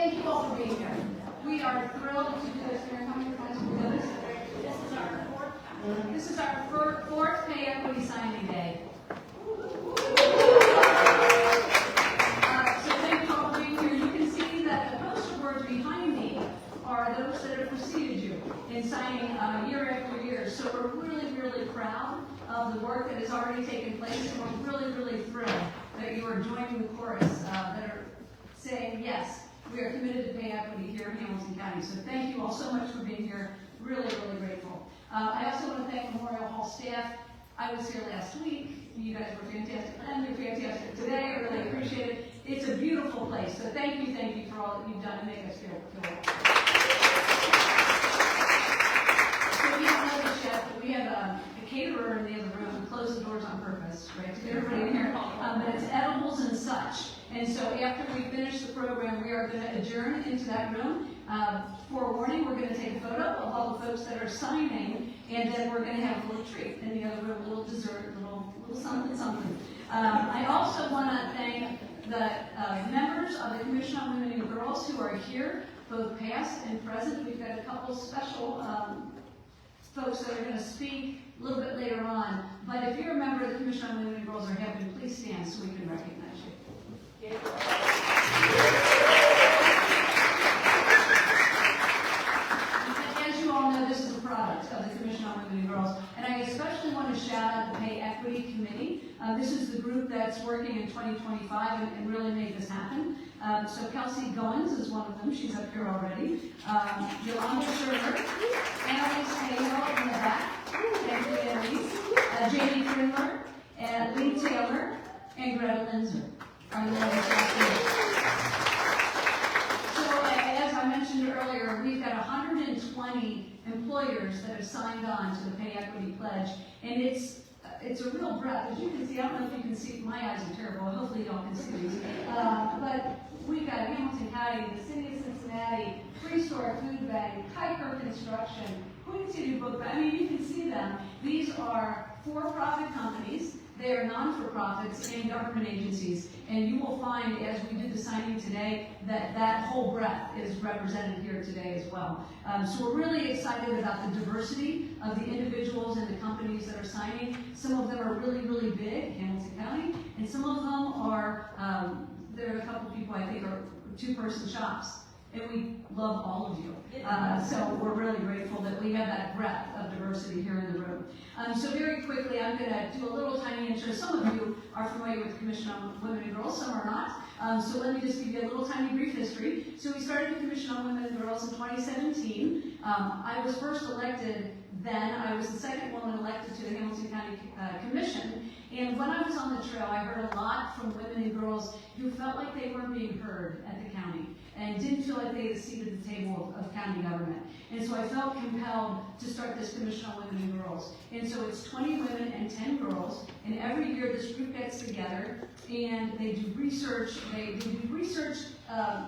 thank you all for being here. We are thrilled to do this. How many times have we done this? This is our fourth pay equity signing day. So thank you all for being here. You can see that the poster words behind me are those that have preceded you in signing year after year. So we're really, really proud of the work that has already taken place, and we're really, really thrilled that you are joining the chorus that are saying, yes, we are committed to pay equity here in Hamilton County. So thank you all so much for being here. Really, really grateful. I also want to thank Memorial Hall staff. I was here last week. You guys were fantastic, and you're fantastic today. I really appreciate it. It's a beautiful place. So thank you for all that you've done to make us feel welcome. So we don't know this yet, but we have a caterer in the other room. We closed the doors on purpose, right, to get everybody in here. But it's edibles and such. And so after we finish the program, we are going to adjourn into that room. Forewarning, we're going to take a photo of all the folks that are signing, and then we're going to have a little treat in the other room, a little dessert, a little something. I also want to thank the members of the Commission on Women and Girls who are here, both past and present. We've got a couple special folks that are going to speak a little bit later on. But if you're a member of the Commission on Women and Girls or have been, please stand so we can recognize you. As you all know, this is a product of the Commission on Women and Girls, and I especially want to shout out the Pay Equity Committee. This is the group that's working in 2025 and really made this happen. So Kelsey Goins is one of them. She's up here already. Yolanda Shermer, Annalise Hale in the back, thank you, Annalise, Jamie Krimler, and Lee Taylor, and Greta Linzer. So as I mentioned earlier, we've got 120 employers that have signed on to the Pay Equity Pledge, and it's a real breath. As you can see, I don't know if you can see, my eyes are terrible, hopefully y'all can see these. But we've got Hamilton County, the City of Cincinnati, Freestore Food Bank, Kuiper Construction, Queen City Book Bank. I mean, you can see them. These are for-profit companies. They are non-for-profits and government agencies, and you will find, as we do the signing today, that that whole breadth is represented here today as well. So we're really excited about the diversity of the individuals and the companies that are signing. Some of them are really, really big, Hamilton County, and some of them are, there are a couple people I think are two-person shops. And we love all of you. So we're really grateful that we have that breadth of diversity here in the room. So very quickly, I'm going to do a little tiny intro. Some of you are familiar with the Commission on Women and Girls, some are not. So let me just give you a little tiny brief history. So we started the Commission on Women and Girls in 2017. I was first elected then. I was the second woman elected to the Hamilton County Commission. And when I was on the trail, I heard a lot from women and girls who felt like they weren't being heard at the county and didn't feel like they had a seat at the table of county government. And so I felt compelled to start this Commission on Women and Girls. And so it's 20 women and 10 girls, and every year this group gets together and they do research,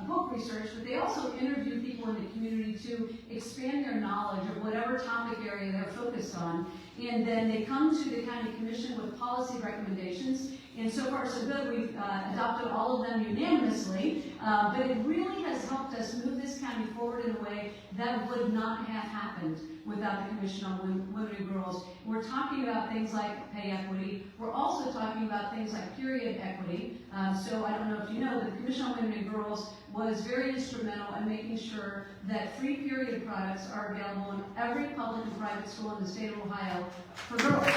book research, but they also interview people in the community to expand their knowledge of whatever topic area they're focused on. And then they come to the county commission with policy recommendations. And so far so good, we've adopted all of them unanimously, but it really has helped us move this county forward in a way that would not have happened without the Commission on Women and Girls. We're talking about things like pay equity. We're also talking about things like period equity. So I don't know if you know, but the Commission on Women and Girls was very instrumental in making sure that free period products are available in every public and private school in the state of Ohio for girls.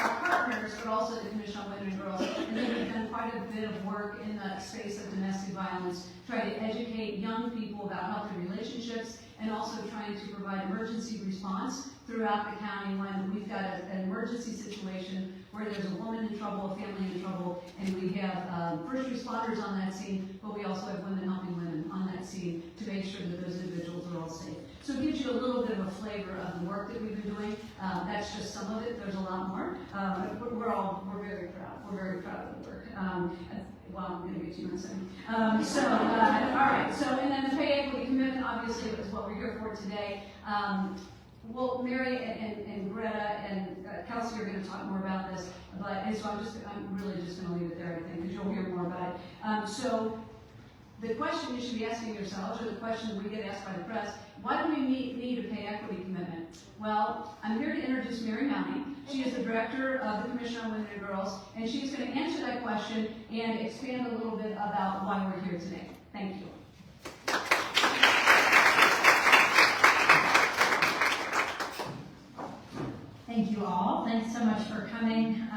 Our partners, but also the Commission on Women and Girls, and then we've done quite a bit of work in the space of domestic violence, trying to educate young people about healthy relationships, and also trying to provide emergency response throughout the county when we've got an emergency situation where there's a woman in trouble, a family in trouble, and we have first responders on that scene, but we also have women helping women on that scene to make sure that those individuals are all safe. So it gives you a little bit of a flavor of the work that we've been doing. That's just some of it. There's a lot more. We're very proud. We're very proud of the work. Well, I'm going to get to you in a second. All right. So, and then the pay equity commitment, obviously, is what we're here for today. Well, Mary and Greta and Kelsey are going to talk more about this, and so I'm really just going to leave it there, I think, because you'll hear more about So the question you should be asking yourselves, or the question we get asked by the press, why do we need a pay equity commitment? Well, I'm here to introduce Mary Mounting. She is the director of the Commission on Women and Girls, and she's going to answer that question and expand a little bit about why we're here today. Thank you. Thank you all. Thanks so much for coming.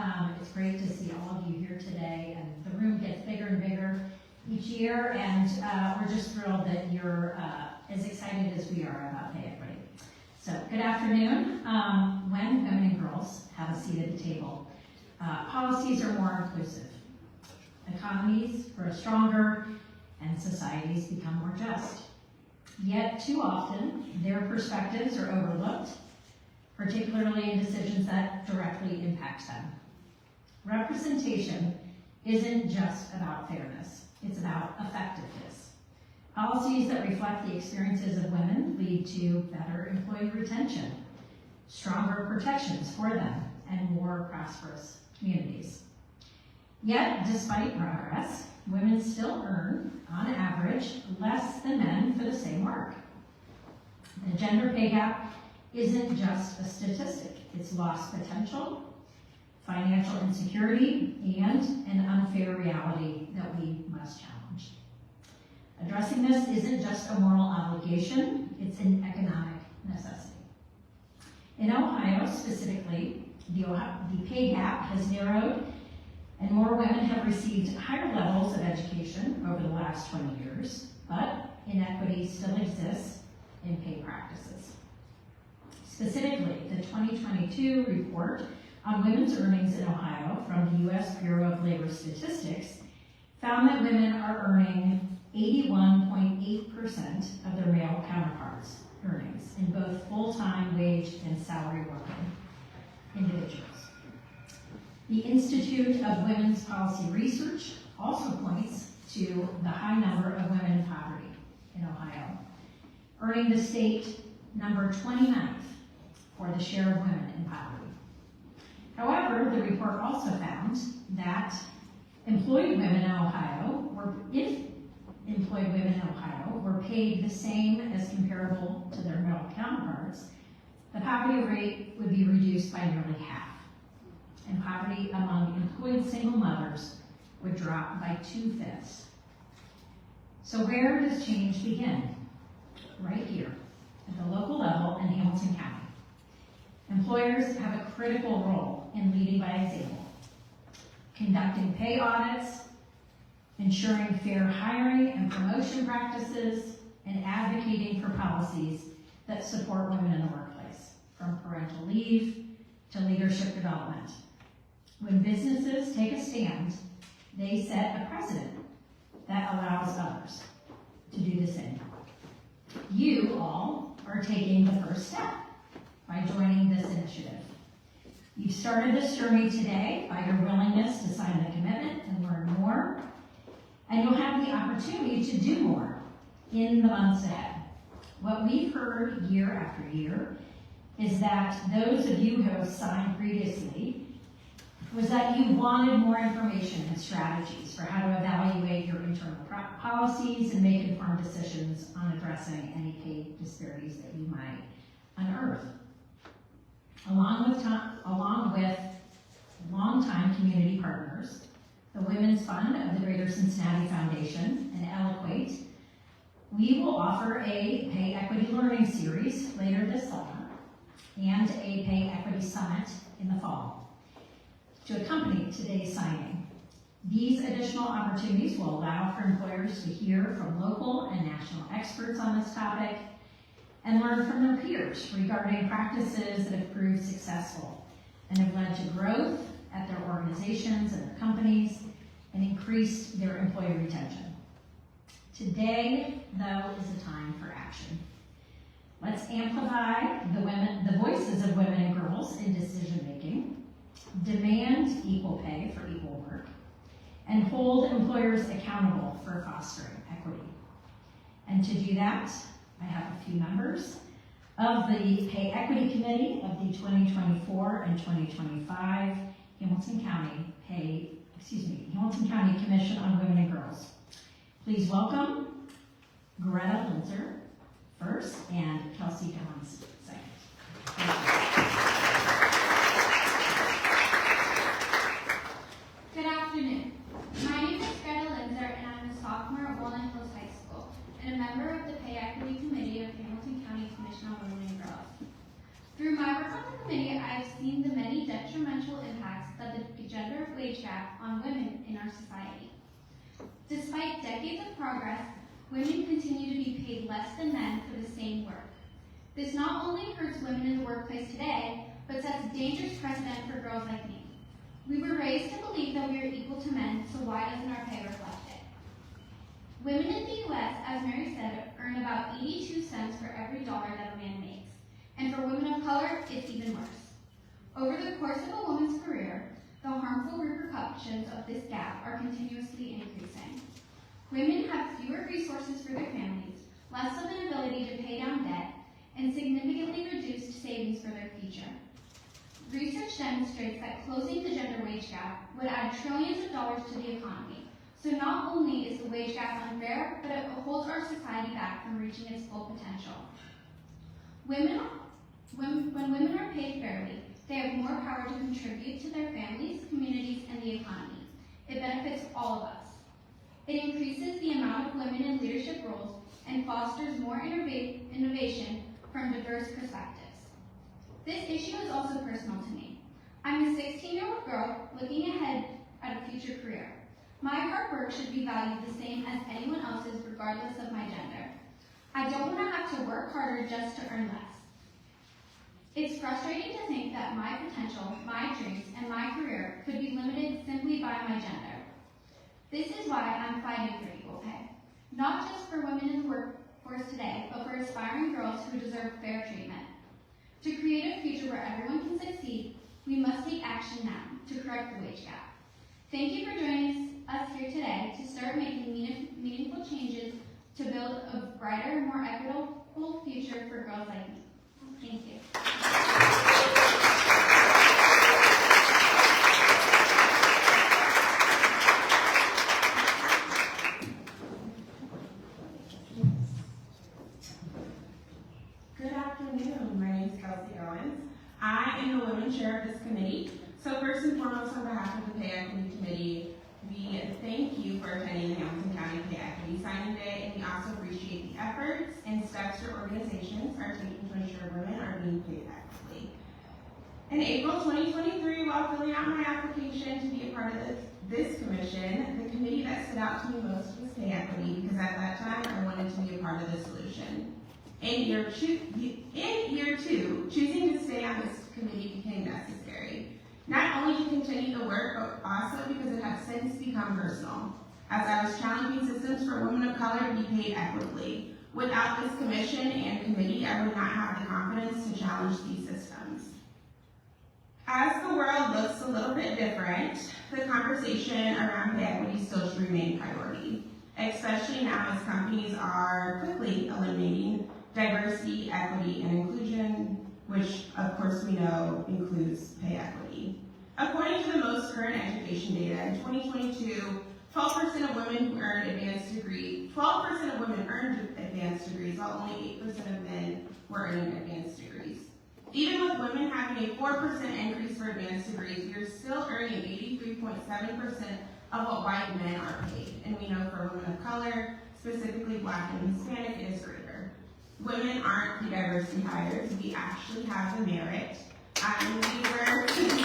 It's great to see all of you here today, and the room gets bigger and bigger each year, and we're just thrilled that you're as excited as we are about pay equity. So, good afternoon. When women and girls have a seat at the table, policies are more inclusive, economies grow stronger, and societies become more just. Yet, too often, their perspectives are overlooked, particularly in decisions that directly impact them. Representation isn't just about fairness, it's about effectiveness. Policies that reflect the experiences of women lead to better employee retention, stronger protections for them, and more prosperous communities. Yet, despite progress, women still earn, on average, less than men for the same work. The gender pay gap isn't just a statistic, it's lost potential, financial insecurity, and an unfair reality that we must challenge. Addressing this isn't just a moral obligation, it's an economic necessity. In Ohio specifically, the pay gap has narrowed and more women have received higher levels of education over the last 20 years, but inequity still exists in pay practices. Specifically, the 2022 report on women's earnings in Ohio from the U.S. Bureau of Labor Statistics found that women are earning 81.8% of their male counterparts' earnings in both full-time wage and salary working individuals. The Institute of Women's Policy Research also points to the high number of women in poverty in Ohio, earning the state number 29th for the share of women in poverty. However, the report also found that if employed women in Ohio were paid the same as comparable to their male counterparts, the poverty rate would be reduced by nearly half, and poverty among employed single mothers would drop by 2/5. So where does change begin? Right here, at the local level in Hamilton County. Employers have a critical role in leading by example, conducting pay audits, ensuring fair hiring and promotion practices, and advocating for policies that support women in the workplace, from parental leave to leadership development. When businesses take a stand, they set a precedent that allows others to do the same. You all are taking the first step by joining this initiative. You've started this journey today by your willingness to sign the commitment and learn more, and you'll have the opportunity to do more in the months ahead. What we've heard year after year is that those of you who have signed previously was that you wanted more information and strategies for how to evaluate your internal policies and make informed decisions on addressing any pay disparities that you might unearth. Along with longtime community partners, the Women's Fund of the Greater Cincinnati Foundation and Eloquate, we will offer a Pay Equity Learning Series later this summer and a Pay Equity Summit in the fall to accompany today's signing. These additional opportunities will allow for employers to hear from local and national experts on this topic and learn from their peers regarding practices that have proved successful and have led to growth at their organizations and their companies and increased their employee retention. Today, though, is a time for action. Let's amplify the voices of women and girls in decision making, demand equal pay for equal work, and hold employers accountable for fostering equity. And to do that, I have a few members of the Pay Equity Committee of the 2024 and 2025 Hamilton County Hamilton County Commission on Women and Girls. Please welcome Greta Linzer first and Kelsey Downs second. Good afternoon. My name is Greta Linzer and I'm a sophomore at Walnut Hills High School and a member of the Pay Equity Committee of Hamilton County Commission on Women and Girls. Through my work on the committee, I have seen the many detrimental impacts that the gender wage gap on women in our society. Despite decades of progress, women continue to be paid less than men for the same work. This not only hurts women in the workplace today, but sets a dangerous precedent for girls like me. We were raised to believe that we are equal to men, so why doesn't our pay reflect it? Women in the U.S., as Mary said, earn about 82 cents for every dollar that a man makes. And for women of color, it's even worse. Over the course of a woman's career, the harmful repercussions of this gap are continuously increasing. Women have fewer resources for their families, less of an ability to pay down debt, and significantly reduced savings for their future. Research demonstrates that closing the gender wage gap would add trillions of dollars to the economy. So not only is the wage gap unfair, but it holds our society back from reaching its full potential. When women are paid fairly, they have more power to contribute to their families, communities, and the economy. It benefits all of us. It increases the amount of women in leadership roles and fosters more innovation from diverse perspectives. This issue is also personal to me. I'm a 16-year-old girl looking ahead at a future career. My hard work should be valued the same as anyone else's regardless of my gender. I don't want to have to work harder just to earn less. It's frustrating to think that my potential, my dreams, and my career could be limited simply by my gender. This is why I'm fighting for equal pay, not just for women in the workforce today, but for aspiring girls who deserve fair treatment. To create a future where everyone can succeed, we must take action now to correct the wage gap. Thank you for joining us here today to start making meaningful changes to build a brighter, more equitable future for girls like me. Thank you. Good afternoon. My name is Kelsey Owens. I am the Women's Chair of this committee. So first and foremost, on behalf of the Pay Equity Committee, we thank you for attending the Hamilton County Pay Equity Signing Day, and we also appreciate the efforts and steps your organizations are taking to ensure women are being paid equitably. In April 2023, while filling out my application to be a part of this commission, the committee that stood out to me most was Pay Equity, because at that time I wanted to be a part of the solution. In year two, choosing to stay on this committee became necessary. Not only to continue the work, but also because it has since become personal, as I was challenging systems for women of color to be paid equitably. Without this commission and committee, I would not have the confidence to challenge these systems. As the world looks a little bit different, the conversation around pay equity still should remain a priority, especially now as companies are quickly eliminating diversity, equity, and inclusion, which of course we know includes pay equity. According to the most current education data, in 2022, 12% of women who earned advanced degrees, 12% of women earned advanced degrees, while only 8% of men were earning advanced degrees. Even with women having a 4% increase for advanced degrees, we are still earning 83.7% of what white men are paid. And we know for women of color, specifically Black and Hispanic, it is greater. Women aren't the diversity hires, we actually have the merit. And we were to be but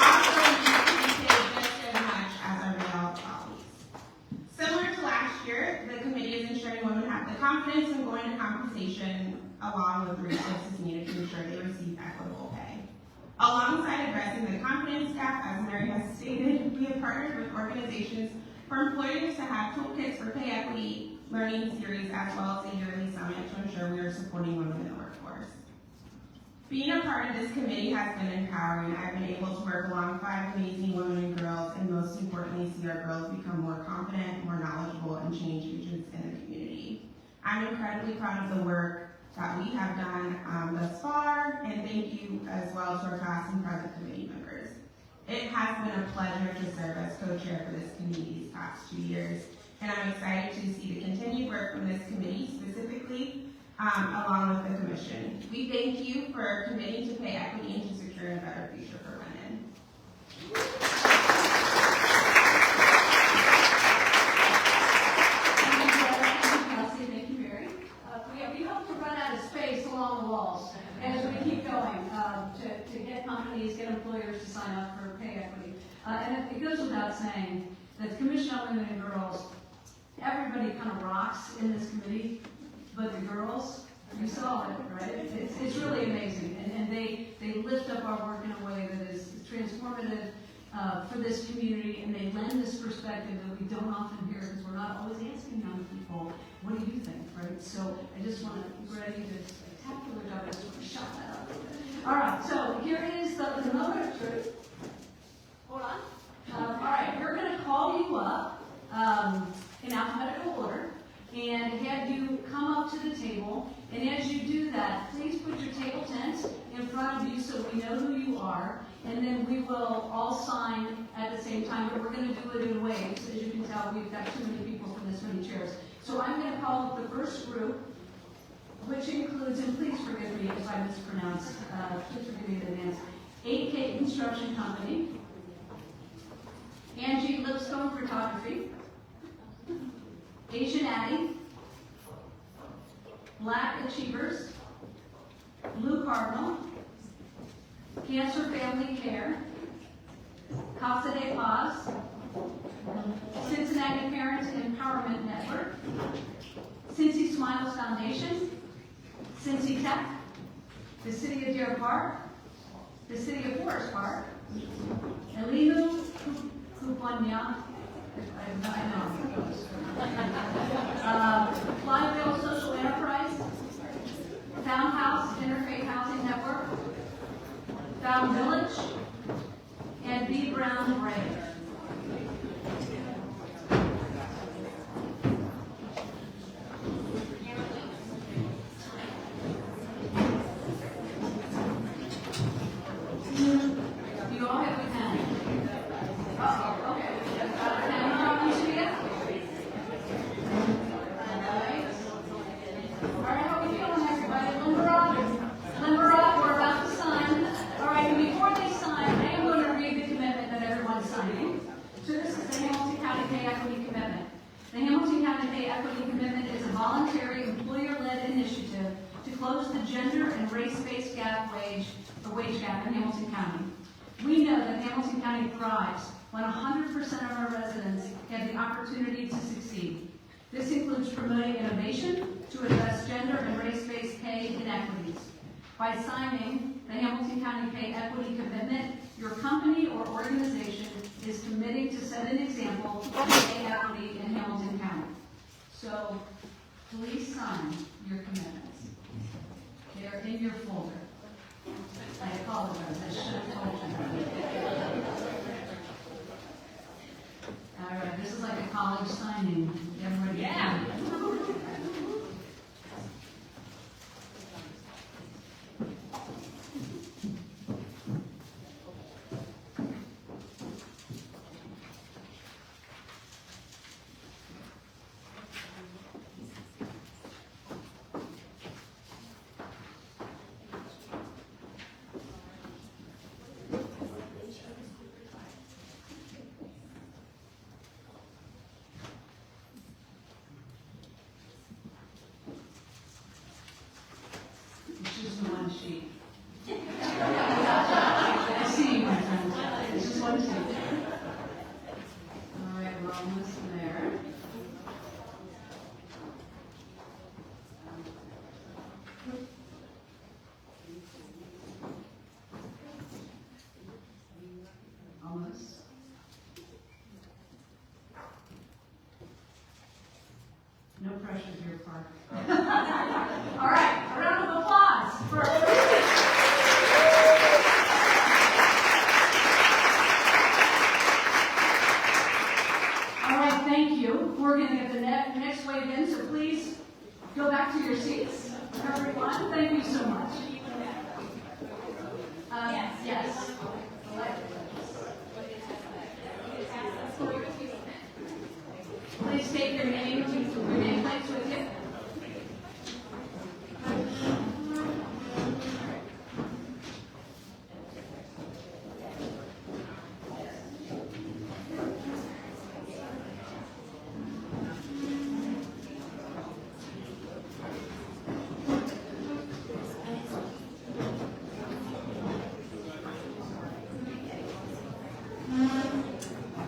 also need to be paid just as much as our male colleagues. Similar to last year, the committee is ensuring women have the confidence in going to compensation along with the resources needed to ensure they receive equitable pay. Alongside addressing the confidence gap, as Mary has stated, we have partnered with organizations for employers to have toolkits for pay equity learning series as well as a yearly summit to ensure we are supporting women in the workforce. Being a part of this committee has been empowering. I've been able to work alongside amazing women and girls, and most importantly, see our girls become more confident, more knowledgeable, and change agents in the community. I'm incredibly proud of the work that we have done thus far, and thank you as well to our past and present committee members. It has been a pleasure to serve as co-chair for this committee these past 2 years, and I'm excited to see the continued work from this committee, specifically along with the commission. We thank you for committing to pay equity and to secure a better future for women. Thank you, Mary. We hope to run out of space along the walls as we keep going to get companies, get employers to sign up for pay equity. And it goes without saying that the Commission on Women and Girls, everybody kind of rocks in this committee, but the girls, you saw it, right? It's really amazing, and they lift up our work in a way that is transformative for this community, and they lend this perspective that we don't often hear because we're not always asking young people, what do you think, right? So I just want to, Greta, you did a spectacular job. I just want to shout that out a little bit. All right, so here is the moment of truth. Hold on. All right, we're going to call you up in alphabetical order and have you come up to the table. And as you do that, please put your table tent in front of you so we know who you are. And then we will all sign at the same time, but we're going to do it in waves. As you can tell, we've got too many people from this many chairs. So I'm going to call up the first group, which includes, and please forgive me if I mispronounce, please forgive me in advance, 8K Construction Company, Angie Lipstone Photography, Asian Addie, Black Achievers, Blue Cardinal, Cancer Family Care, Casa de Paz, Cincinnati Parent Empowerment Network, Cincy Smiles Foundation, Cincy Tech, the City of Deer Park, the City of Forest Park, Elinu Kupanya, I know, Flyville Social Enterprise, Found House Interfaith Housing Network, Found Village, and B. Brown Ray. Do you all have a pen? Oh, okay. Pen on each of you? All right, how are we feeling, everybody? Limber up, we're about to sign. All right, and before they sign, I am going to read the commitment that everyone's signing. So this is the Hamilton County Pay Equity Commitment. The Hamilton County Pay Equity Commitment is a voluntary employer-led initiative to close the gender and race-based wage gap in Hamilton County. We know that Hamilton County thrives when 100% of our residents have the opportunity to succeed. This includes promoting innovation to address gender and race-based pay inequities. By signing the Hamilton County Pay Equity Commitment, your company or organization is committing to set an example of pay equity in Hamilton County. So please sign your commitments. They are in your folder. I apologize, I should have told you. All right, this is like a college signing. Everybody, yeah. It's just one sheet. I see you, my friend. It's just one sheet. All right, we're almost there. Almost. No pressure here, Park. All right, a round of applause for All right, thank you. We're going to get the next wave in, so please go back to your seats. Everyone, thank you so much. Yes. take your nameplates with you.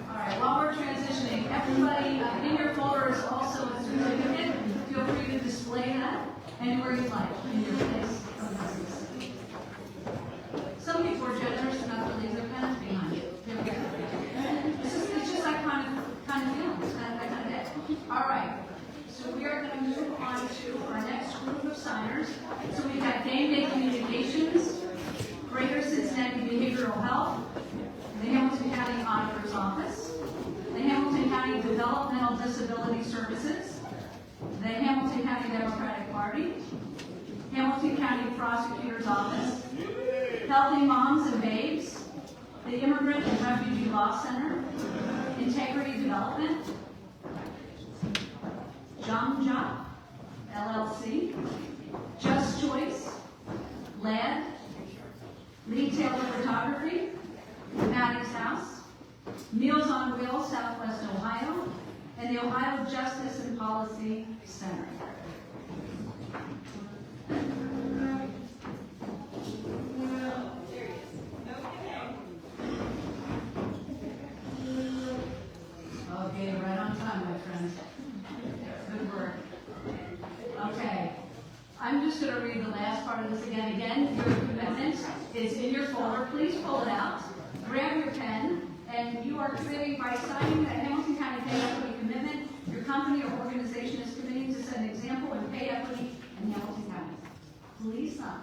Alright, while we're transitioning, everybody in your folder is also a certificate. Feel free to display that anywhere you like in your place of business. Some people are generous enough to leave their pens behind you. It's just that kind of feeling, it's kind of that kind of day. Alright, so we are going to move on to our next group of signers. So we've got Game Day Communications, Greater Cincinnati Behavioral Health, the Hamilton County Auditor's Office, the Hamilton County Developmental Disability Services, the Hamilton County Democratic Party, Hamilton County Prosecutor's Office, Healthy Moms and Babes, the Immigrant and Refugee Law Center, Integrity Development, Jamja LLC, Just Choice, LAD, Lee Taylor Photography, Maddox House, Meals on Wheels, Southwest Ohio, and the Ohio Justice and Policy Center. Okay, right on time, my friends. Good work. Okay, I'm just going to read the last part of this again. Again, your commitment is in your folder. Please pull it out. Grab your pen, and you are committing by signing that Hamilton County Pay Equity Commitment. Your company or organization is committing to set an example in pay equity in Hamilton County. Please sign.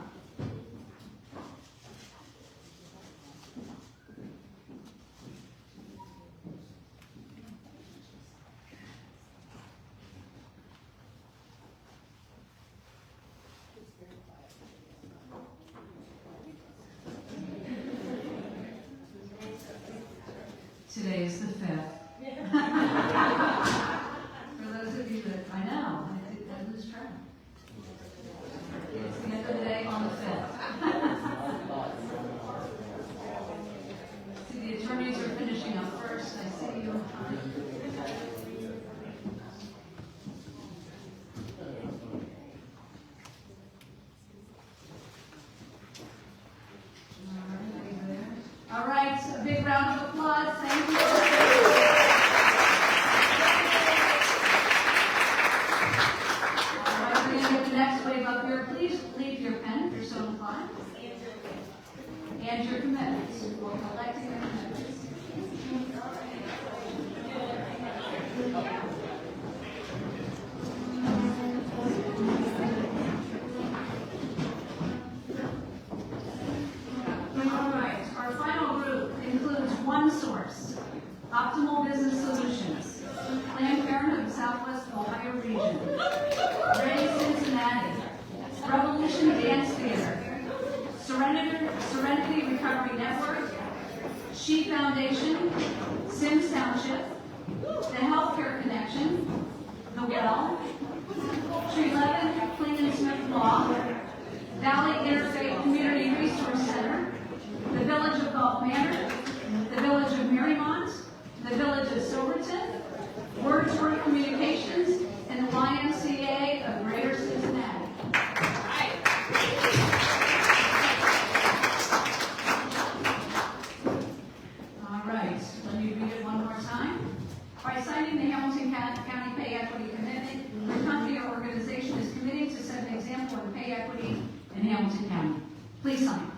Today is the 5th. For those of you that I know, I lose track. It's the end of the day on the 5th. See, the attorneys are finishing up first. I see you. All right, a big round of applause. Thank you. All right, we're going to get the next wave up here. Please leave your pen if you're so inclined. And your commitments. We're collecting your commitments. OneSource, Optimal Business Solutions, Planned Parenthood Southwest Ohio Region, Ready Cincinnati, Revolution Dance Theater, Serenity Recovery Network, She Foundation, Sims Township, the Healthcare Connection, The Well, Tree Levin, Clean Smith Law, Valley Interfaith Community Resource Center, the Village of Gulf Manor, the Village of Marymount, the Village of Silverton, Wordsworth Communications, and the YMCA of Greater Cincinnati. All right, let me read it one more time. By signing the Hamilton County Pay Equity Commitment, your company or organization is committing to set an example in pay equity in Hamilton County. Please sign.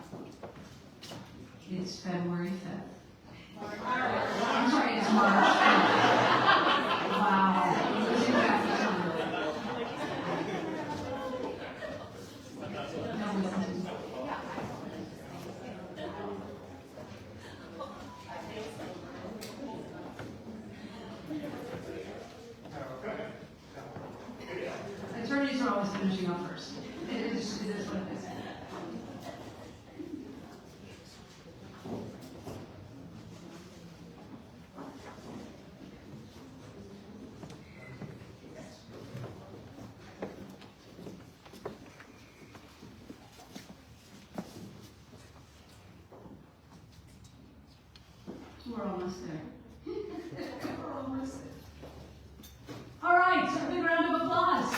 It's February 5th. I'm sorry, it's March 5th. Wow. Losing track of time. No, listen. Attorneys are always finishing up first. It is what it is. We're almost there. We're almost there. All right, a big round of applause.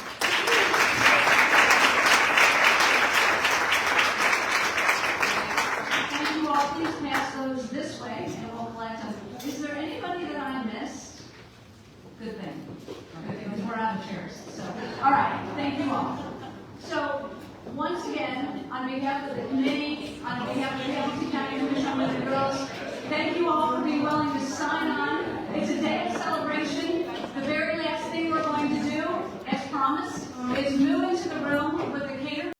Thank you all. Please pass those this way and we'll collect them. Is there anybody that I missed? Good thing. Good thing, because we're out of chairs. So, all right, thank you all. So, once again, on behalf of the committee, on behalf of the Hamilton County Commission on Women and Girls, thank you all for being willing to sign on. It's a day of celebration. The very last thing we're going to do, as promised, is